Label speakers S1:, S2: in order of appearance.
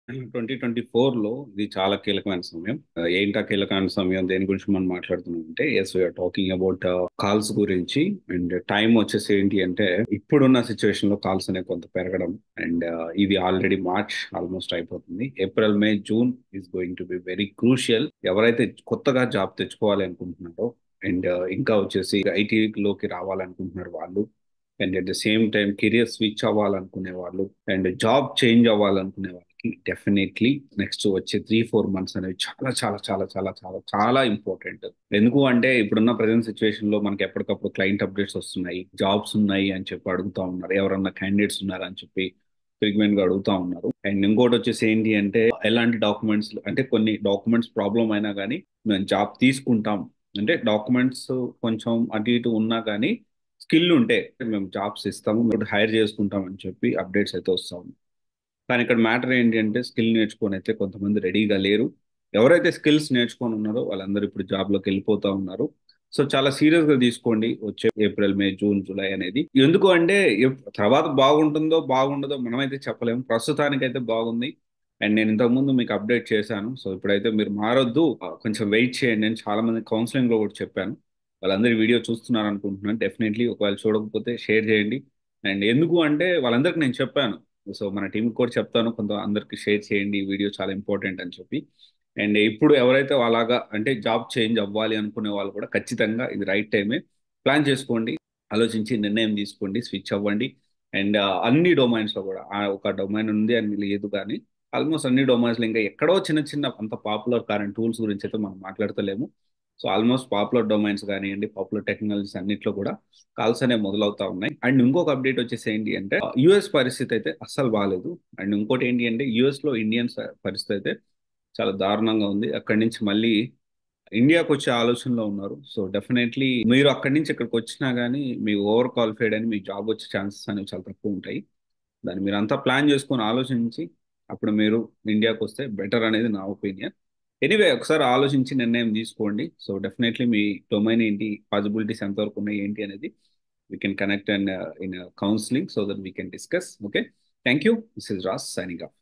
S1: 2024లో ఇది చాలా కీలకమైన సమయం. ఏంటా కీలకమైన సమయం, దేని గురించి మనం మాట్లాడుతున్నాం అంటే, as we're talking about calls గురించి. అండ్ టైం వచ్చేసి ఏంటి అంటే, ఇప్పుడున్న సిచ్యువేషన్ లో కాల్స్ అనేవి కొంత పెరగడం. అండ్ ఇది ఆల్రెడీ మార్చ్ ఆల్మోస్ట్ అయిపోతుంది. April, May, June is going to be very crucial. ఎవరైతే కొత్తగా జాబ్ తెచ్చుకోవాలి అనుకుంటున్నారో, అండ్ ఇంకా వచ్చేసి ఐటీలోకి రావాలనుకుంటున్నారు వాళ్ళు, and at the same time career switch అవ్వాలనుకునే వాళ్ళు, అండ్ జాబ్ చేంజ్ అవ్వాలనుకునే వాళ్ళకి డెఫినెట్లీ నెక్స్ట్ వచ్చే 3-4 మంత్స్ అనేవి చాలా చాలా చాలా చాలా చాలా చాలా ఇంపార్టెంట్. ఎందుకు అంటే, ఇప్పుడున్న ప్రజెంట్ సిచ్యువేషన్ లో మనకి ఎప్పటికప్పుడు క్లయింట్ అప్డేట్స్ వస్తున్నాయి, జాబ్స్ ఉన్నాయి అని చెప్పి అడుగుతా ఉన్నారు, ఎవరన్నా క్యాండిడేట్స్ ఉన్నారా అని చెప్పి ఫ్రీక్వెంట్ గా అడుగుతా ఉన్నారు. అండ్ ఇంకోటి వచ్చేసి ఏంటి అంటే, ఎలాంటి డాక్యుమెంట్స్ అంటే, కొన్ని డాక్యుమెంట్స్ ప్రాబ్లం అయినా కానీ మేము జాబ్ తీసుకుంటాం అంటే, డాక్యుమెంట్స్ కొంచెం అటు ఇటు ఉన్నా కానీ స్కిల్ ఉంటే మేము జాబ్స్ ఇస్తాము, మేము హైర్ చేసుకుంటాం అని చెప్పి అప్డేట్స్ అయితే వస్తాము. కానీ ఇక్కడ మ్యాటర్ ఏంటి అంటే, స్కిల్ నేర్చుకొని అయితే కొంతమంది రెడీగా లేరు. ఎవరైతే స్కిల్స్ నేర్చుకొని ఉన్నారో వాళ్ళందరూ ఇప్పుడు జాబ్లోకి వెళ్ళిపోతా ఉన్నారు. సో చాలా సీరియస్ గా తీసుకోండి వచ్చే ఏప్రిల్, మే, జూన్, జూలై అనేది. ఎందుకు అంటే, తర్వాత బాగుంటుందో బాగుండదో మనమైతే చెప్పలేము. ప్రస్తుతానికైతే బాగుంది. అండ్ నేను ఇంతకుముందు మీకు అప్డేట్ చేశాను. సో ఇప్పుడైతే మీరు మారొద్దు, కొంచెం వెయిట్ చేయండి. నేను చాలా మంది కౌన్సిలింగ్ లో కూడా చెప్పాను. వాళ్ళందరూ వీడియో చూస్తున్నారు అనుకుంటున్నాను. డెఫినెట్లీ ఒకవేళ చూడకపోతే షేర్ చేయండి. అండ్ ఎందుకు అంటే, వాళ్ళందరికీ నేను చెప్పాను. సో మన టీం కూడా చెప్తాను, కొంత అందరికి షేర్ చేయండి, ఈ వీడియో చాలా ఇంపార్టెంట్ అని చెప్పి. అండ్ ఇప్పుడు ఎవరైతే అలాగా అంటే జాబ్ చేంజ్ అవ్వాలి అనుకునే వాళ్ళు కూడా ఖచ్చితంగా ఇది రైట్ టైమే. ప్లాన్ చేసుకోండి, ఆలోచించి నిర్ణయం తీసుకోండి, స్విచ్ అవ్వండి. అండ్ అన్ని డొమైన్స్ లో కూడా ఒక డొమైన్ ఉంది అని లేదు కానీ ఆల్మోస్ట్ అన్ని డొమైన్స్ లో ఇంకా ఎక్కడో చిన్న చిన్న అంత పాపులర్ కారని టూల్స్ గురించి అయితే మనం మాట్లాడతలేము. సో ఆల్మోస్ట్ పాపులర్ డొమైన్స్ కానివ్వండి, పాపులర్ టెక్నాలజీస్ అన్నిట్లో కూడా కాల్స్ అనేవి మొదలవుతా ఉన్నాయి. అండ్ ఇంకొక అప్డేట్ వచ్చేసి ఏంటి అంటే, యుఎస్ పరిస్థితి అయితే అస్సలు బాగాలేదు. అండ్ ఇంకోటి ఏంటి అంటే, యుఎస్ లో ఇండియన్స్ పరిస్థితి అయితే చాలా దారుణంగా ఉంది. అక్కడి నుంచి మళ్ళీ ఇండియాకి వచ్చే ఆలోచనలో ఉన్నారు. సో డెఫినెట్లీ మీరు అక్కడి నుంచి ఇక్కడికి వచ్చినా కానీ మీ ఓవర్ క్వాలిఫైడ్ అని మీ జాబ్ వచ్చే ఛాన్సెస్ అనేవి చాలా తక్కువ ఉంటాయి. దాన్ని మీరు అంతా ప్లాన్ చేసుకొని ఆలోచించి అప్పుడు మీరు ఇండియాకి వస్తే బెటర్ అనేది నా ఒపీనియన్. ఎనీవే ఒకసారి ఆలోచించి నిర్ణయం తీసుకోండి. సో డెఫినెట్లీ మీ డొమైన్ ఏంటి, పాసిబిలిటీస్ ఎంతవరకు ఉన్నాయి ఏంటి అనేది we can connect and in a counseling so that we can discuss. Okay. Thank you. This is Ras signing off.